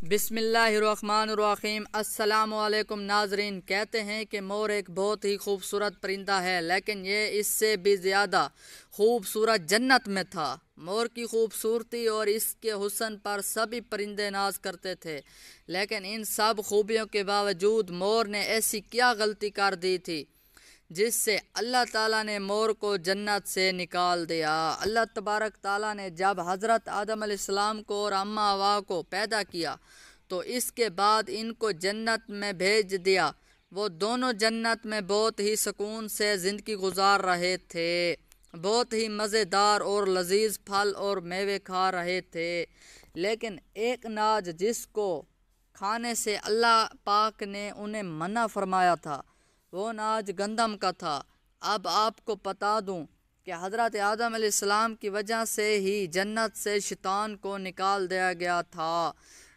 بسم اللہ الرحمن الرحیم۔ السلام علیکم ناظرین۔ کہتے ہیں کہ مور ایک بہت ہی خوبصورت پرندہ ہے، لیکن یہ اس سے بھی زیادہ خوبصورت جنت میں تھا۔ مور کی خوبصورتی اور اس کے حسن پر سبھی پرندے ناز کرتے تھے، لیکن ان سب خوبیوں کے باوجود مور نے ایسی کیا غلطی کر دی تھی جس سے اللہ تعالیٰ نے مور کو جنت سے نکال دیا۔ اللہ تبارک تعالیٰ نے جب حضرت آدم علیہ السلام کو اور اماں حوا کو پیدا کیا تو اس کے بعد ان کو جنت میں بھیج دیا۔ وہ دونوں جنت میں بہت ہی سکون سے زندگی گزار رہے تھے، بہت ہی مزیدار اور لذیذ پھل اور میوے کھا رہے تھے، لیکن ایک ناج جس کو کھانے سے اللہ پاک نے انہیں منع فرمایا تھا وہ ناج گندم کا تھا۔ اب آپ کو بتا دوں کہ حضرت آدم علیہ السلام کی وجہ سے ہی جنت سے شیطان کو نکال دیا گیا تھا۔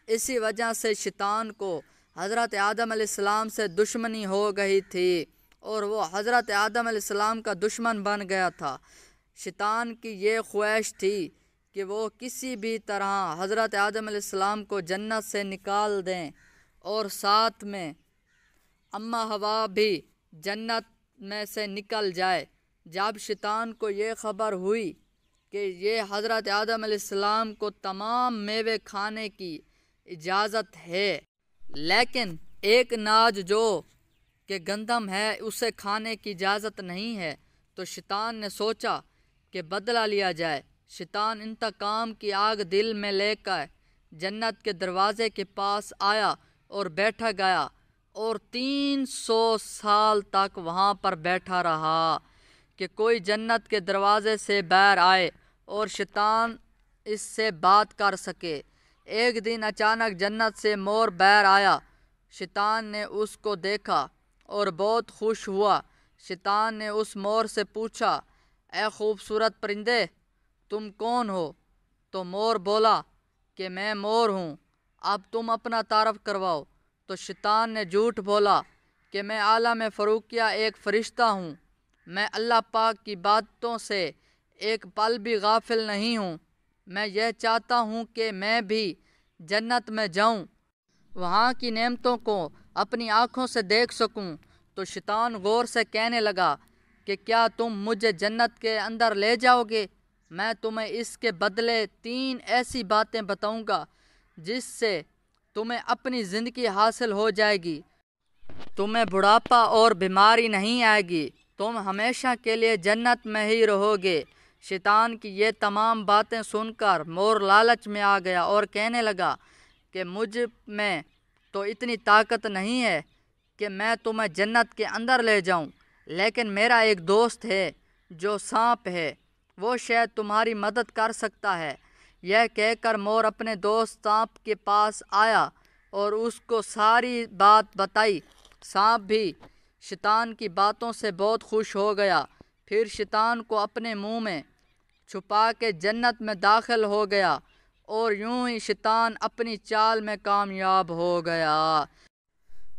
اسی وجہ سے شیطان کو حضرت آدم علیہ السلام سے دشمنی ہو گئی تھی اور وہ حضرت آدم علیہ السلام کا دشمن بن گیا تھا۔ شیطان کی یہ خواہش تھی کہ وہ کسی بھی طرح حضرت آدم علیہ السلام کو جنت سے نکال دیں اور ساتھ میں اماں حوا بھی جنت میں سے نکل جائے۔ جب شیطان کو یہ خبر ہوئی کہ یہ حضرت آدم علیہ السلام کو تمام میوے کھانے کی اجازت ہے، لیکن ایک ناج جو کہ گندم ہے اسے کھانے کی اجازت نہیں ہے، تو شیطان نے سوچا کہ بدلہ لیا جائے۔ شیطان انتقام کی آگ دل میں لے کر جنت کے دروازے کے پاس آیا اور بیٹھا گیا اور 300 سال تک وہاں پر بیٹھا رہا کہ کوئی جنت کے دروازے سے باہر آئے اور شیطان اس سے بات کر سکے۔ ایک دن اچانک جنت سے مور باہر آیا۔ شیطان نے اس کو دیکھا اور بہت خوش ہوا۔ شیطان نے اس مور سے پوچھا، اے خوبصورت پرندے، تم کون ہو؟ تو مور بولا کہ میں مور ہوں، اب تم اپنا تعارف کرواؤ۔ تو شیطان نے جھوٹ بولا کہ میں عالم فروقیہ ایک فرشتہ ہوں، میں اللہ پاک کی باتوں سے ایک پل بھی غافل نہیں ہوں، میں یہ چاہتا ہوں کہ میں بھی جنت میں جاؤں، وہاں کی نعمتوں کو اپنی آنکھوں سے دیکھ سکوں۔ تو شیطان غور سے کہنے لگا کہ کیا تم مجھے جنت کے اندر لے جاؤ گے؟ میں تمہیں اس کے بدلے 3 ایسی باتیں بتاؤں گا جس سے تمہیں اپنی زندگی حاصل ہو جائے گی، تمہیں بڑھاپا اور بیماری نہیں آئے گی، تم ہمیشہ کے لیے جنت میں ہی رہو گے۔ شیطان کی یہ تمام باتیں سن کر مور لالچ میں آ گیا اور کہنے لگا کہ مجھ میں تو اتنی طاقت نہیں ہے کہ میں تمہیں جنت کے اندر لے جاؤں، لیکن میرا ایک دوست ہے جو سانپ ہے، وہ شاید تمہاری مدد کر سکتا ہے۔ یہ کہہ کر مور اپنے دوست سانپ کے پاس آیا اور اس کو ساری بات بتائی۔ سانپ بھی شیطان کی باتوں سے بہت خوش ہو گیا، پھر شیطان کو اپنے منہ میں چھپا کے جنت میں داخل ہو گیا اور یوں ہی شیطان اپنی چال میں کامیاب ہو گیا۔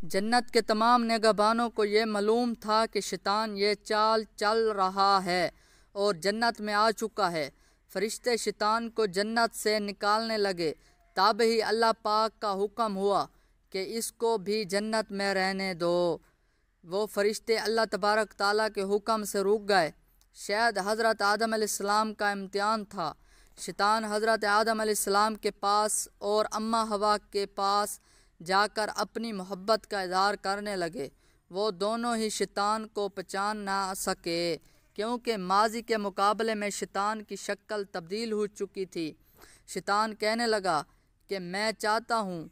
جنت کے تمام نگہبانوں کو یہ معلوم تھا کہ شیطان یہ چال چل رہا ہے اور جنت میں آ چکا ہے۔ فرشتے شیطان کو جنت سے نکالنے لگے، تب ہی اللہ پاک کا حکم ہوا کہ اس کو بھی جنت میں رہنے دو۔ وہ فرشتے اللہ تبارک تعالیٰ کے حکم سے رک گئے۔ شاید حضرت آدم علیہ السلام کا امتحان تھا۔ شیطان حضرت آدم علیہ السلام کے پاس اور اماں حوا کے پاس جا کر اپنی محبت کا اظہار کرنے لگے۔ وہ دونوں ہی شیطان کو پہچان نہ سکے کیونکہ ماضی کے مقابلے میں شیطان کی شکل تبدیل ہو چکی تھی۔ شیطان کہنے لگا کہ میں چاہتا ہوں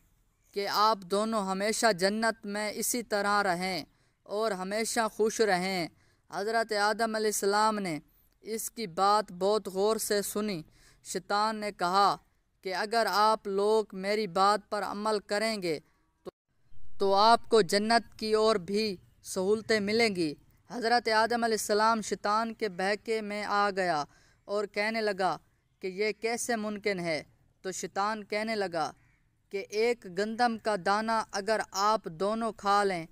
کہ آپ دونوں ہمیشہ جنت میں اسی طرح رہیں اور ہمیشہ خوش رہیں۔ حضرت آدم علیہ السلام نے اس کی بات بہت غور سے سنی۔ شیطان نے کہا کہ اگر آپ لوگ میری بات پر عمل کریں گے تو آپ کو جنت کی اور بھی سہولتیں ملیں گی۔ حضرت آدم علیہ السلام شیطان کے بہکے میں آ گیا اور کہنے لگا کہ یہ کیسے ممکن ہے؟ تو شیطان کہنے لگا کہ ایک گندم کا دانہ اگر آپ دونوں کھا لیں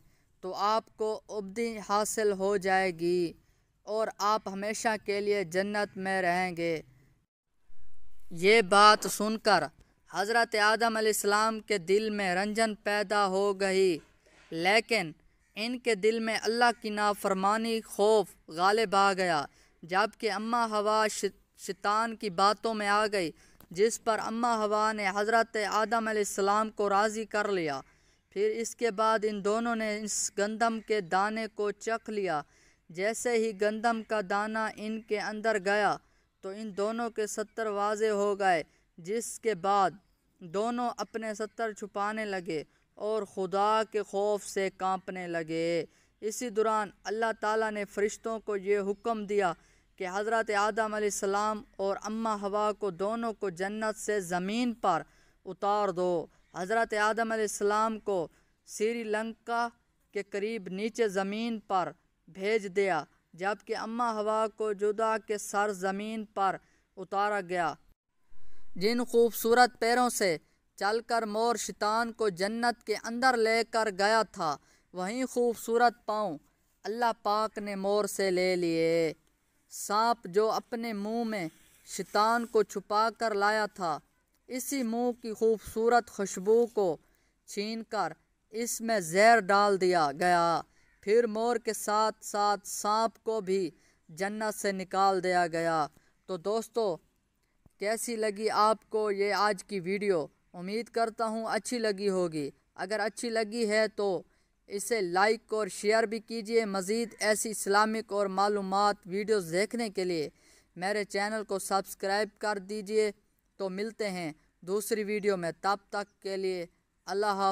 تو آپ کو ابدی حاصل ہو جائے گی اور آپ ہمیشہ کے لیے جنت میں رہیں گے۔ یہ بات سن کر حضرت آدم علیہ السلام کے دل میں رنجن پیدا ہو گئی، لیکن ان کے دل میں اللہ کی نافرمانی خوف غالب آ گیا، جبکہ اماں ہوا شیطان کی باتوں میں آ گئی، جس پر اماں ہوا نے حضرت آدم علیہ السلام کو راضی کر لیا۔ پھر اس کے بعد ان دونوں نے اس گندم کے دانے کو چکھ لیا۔ جیسے ہی گندم کا دانہ ان کے اندر گیا تو ان دونوں کے ستر واضح ہو گئے، جس کے بعد دونوں اپنے ستر چھپانے لگے اور خدا کے خوف سے کانپنے لگے۔ اسی دوران اللہ تعالیٰ نے فرشتوں کو یہ حکم دیا کہ حضرت آدم علیہ السلام اور اماں ہوا کو دونوں کو جنت سے زمین پر اتار دو۔ حضرت آدم علیہ السلام کو سری لنکا کے قریب نیچے زمین پر بھیج دیا، جبکہ اماں ہوا کو جدا کے سر زمین پر اتارا گیا۔ جن خوبصورت پیروں سے چل کر مور شیطان کو جنت کے اندر لے کر گیا تھا، وہیں خوبصورت پاؤں اللہ پاک نے مور سے لے لیے۔ سانپ جو اپنے منہ میں شیطان کو چھپا کر لایا تھا، اسی منہ کی خوبصورت خوشبو کو چھین کر اس میں زہر ڈال دیا گیا۔ پھر مور کے ساتھ ساتھ سانپ کو بھی جنت سے نکال دیا گیا۔ تو دوستو، کیسی لگی آپ کو یہ آج کی ویڈیو؟ امید کرتا ہوں اچھی لگی ہوگی۔ اگر اچھی لگی ہے تو اسے لائک اور شیئر بھی کیجیے۔ مزید ایسی اسلامک اور معلومات ویڈیوز دیکھنے کے لیے میرے چینل کو سبسکرائب کر دیجیے۔ تو ملتے ہیں دوسری ویڈیو میں، تب تک کے لیے اللہ حافظ۔